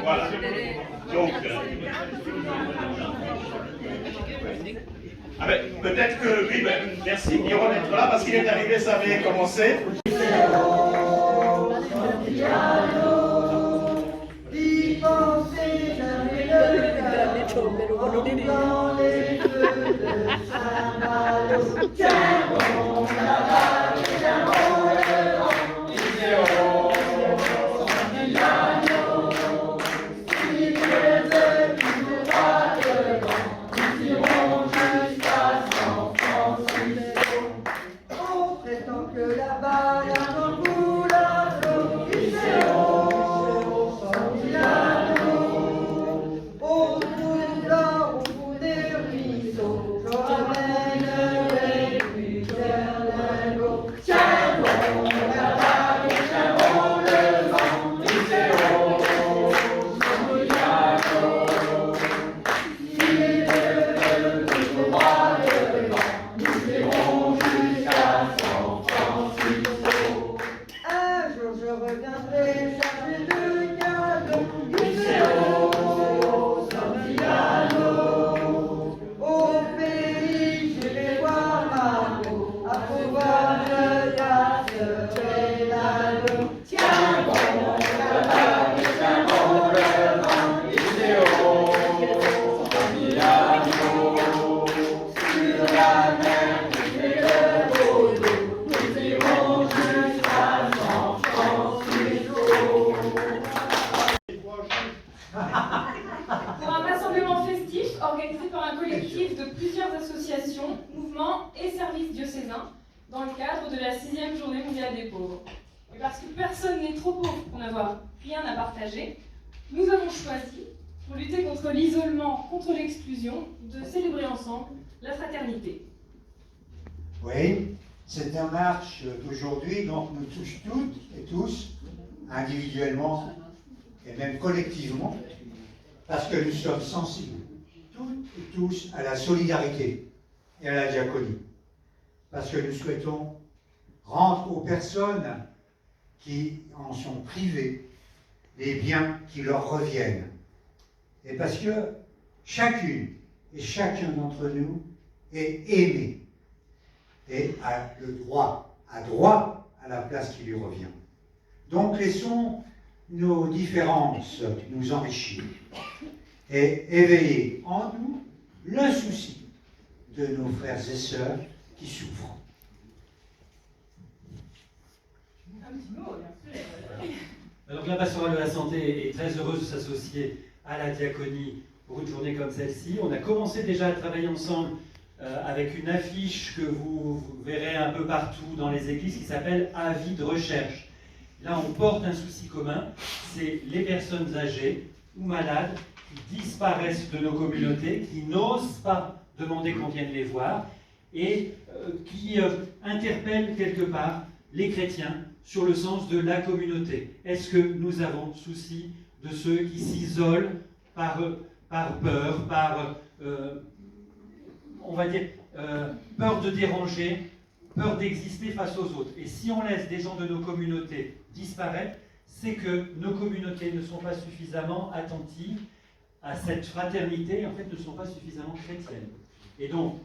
Voilà. Donc, peut-être que oui, merci Pierrot d'être là parce qu'il est arrivé, ça avait commencé. Pour un rassemblement festif organisé par un collectif de plusieurs associations, mouvements et services diocésains dans le cadre de la 6e journée mondiale des pauvres. Et parce que personne n'est trop pauvre pour n'avoir rien à partager, nous avons choisi, pour lutter contre l'isolement, contre l'exclusion, de célébrer ensemble la fraternité. Oui, cette marche d'aujourd'hui donc nous touche toutes et tous, individuellement et même collectivement, parce que nous sommes sensibles, toutes et tous, à la solidarité et à la diaconie. Parce que nous souhaitons rendre aux personnes qui en sont privées les biens qui leur reviennent. Et parce que chacune et chacun d'entre nous est aimé et a le droit à la place qui lui revient. Donc laissons nos différences nous enrichir et éveiller en nous le souci de nos frères et sœurs qui souffrent. Un petit mot, bien sûr. Alors la pastorale de la santé est très heureuse de s'associer à la diaconie pour une journée comme celle-ci. On a commencé déjà à travailler ensemble avec une affiche que vous verrez un peu partout dans les églises qui s'appelle « Avis de recherche ». Là, on porte un souci commun, c'est les personnes âgées ou malades qui disparaissent de nos communautés, qui n'osent pas demander qu'on vienne les voir et qui interpellent quelque part les chrétiens sur le sens de la communauté. Est-ce que nous avons souci de ceux qui s'isolent par peur, par, on va dire, peur de déranger, peur d'exister face aux autres? Et si on laisse des gens de nos communautés disparaître, c'est que nos communautés ne sont pas suffisamment attentives à cette fraternité, en fait ne sont pas suffisamment chrétiennes. Et donc,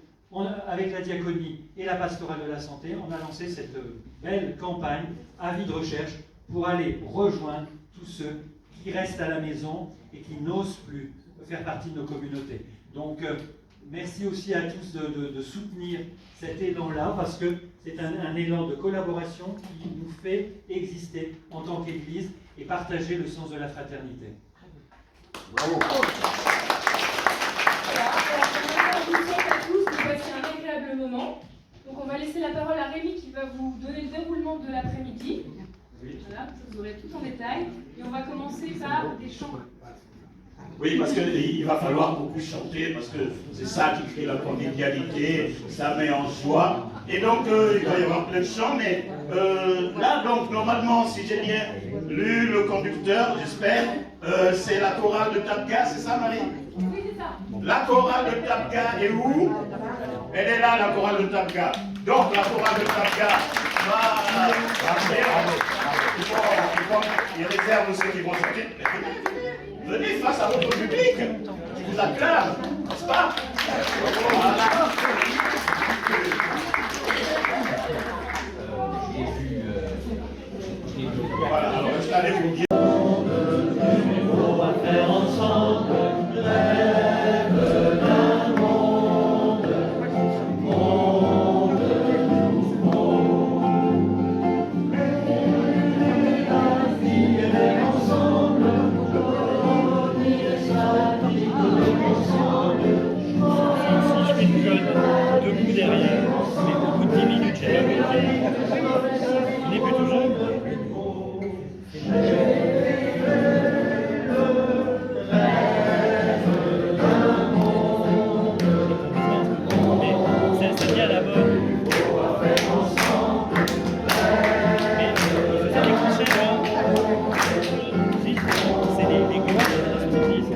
avec la diaconie et la pastorale de la santé, on a lancé cette belle campagne, avis de recherche, pour aller rejoindre tous ceux qui restent à la maison et qui n'osent plus faire partie de nos communautés. Donc, merci aussi à tous de soutenir cet élan-là, parce que c'est un élan de collaboration qui nous fait exister en tant qu'Église et partager le sens de la fraternité. Bravo. Je vous souhaite à tous de passer un agréable moment. Donc on va laisser la parole à Rémi qui va vous donner le déroulement de l'après-midi. Voilà, vous aurez tout en détail. Et on va commencer par des chants. Oui, parce qu'il va falloir beaucoup chanter, parce que c'est ça qui crée la convivialité, ça met en joie. Et donc, il va y avoir plein de chants, mais là, donc, normalement, si j'ai bien lu le conducteur, j'espère, c'est la chorale de Tapga, c'est ça, Marie? Oui, c'est ça. La chorale de Tapga est où? Elle est là, la chorale de Tapga. Donc, la chorale de Tapga va faire. Il réserve ceux qui vont chanter. Venez face à votre public qui vous acclame, n'est-ce pas? Voilà. Voilà, alors installez-vous bien. On va faire ensemble rêve d'un monde, monde nouveau. La vie est ensemble, coloniser sa vie ensemble. Si je fais une jeune debout derrière, mais au bout de 10 minutes, j'ai la moitié. Il est plutôt jeune. Mais c'est bien la mode. Mais c'est des concerts, hein. Si, c'est les gosses qui disent.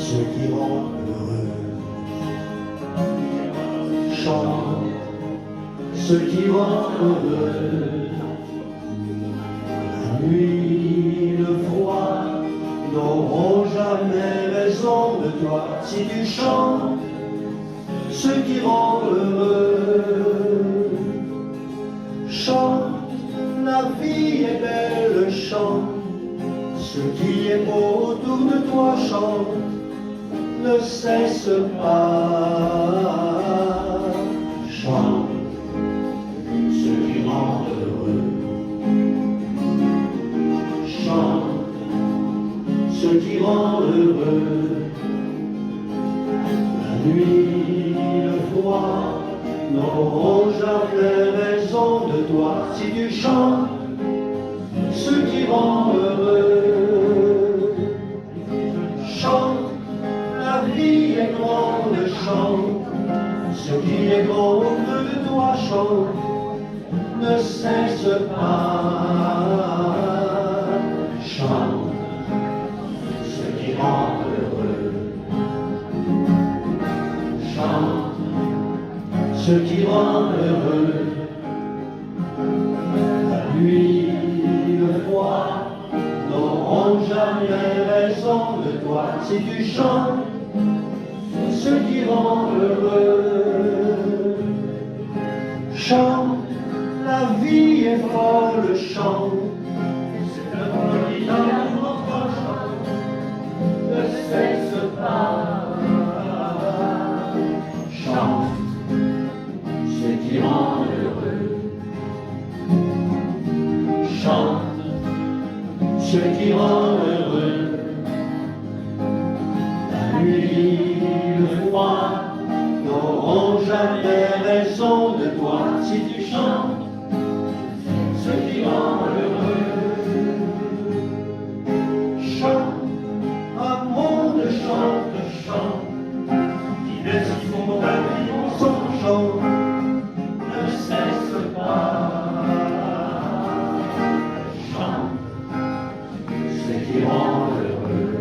Ceux qui rendent heureux, chante ceux qui rendent heureux. La nuit, le froid n'auront jamais raison de toi si tu chantes ceux qui rendent heureux. Chante, la vie est belle, chante. Ce qui est beau autour de toi chante, ne cesse pas. Chante, ce qui rend heureux. Chante, ce qui rend heureux. La nuit, le froid n'auront jamais raison de toi si tu chantes ce qui rend heureux. Chante, la vie est grande, chante, ce qui est grand autour de toi chante, ne cesse pas. Chante, ce qui rend heureux. Chante, ce qui rend heureux. La nuit, le froid n'auront jamais raison de toi si tu chantes ce qui rend heureux. Chante, la vie est folle, chante, c'est un petit amour chante, ne cesse pas. Chante, ce qui rend heureux. Chante, ce qui rend heureux. La nuit, le froid n'auront jamais raison de toi si tu chantes ce qui rend heureux. Chante, un monde chante, chante, qui ne s'y font pas vivre son chant, ne cesse pas. Chante ce qui rend heureux.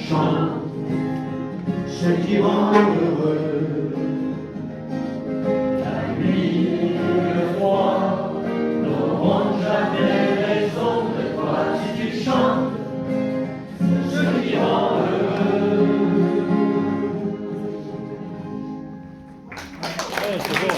Chante ce qui rend heureux. La nuit, le froid n'auront jamais raison de toi si tu chantes ce qui rend heureux. Ouais, c'est bon.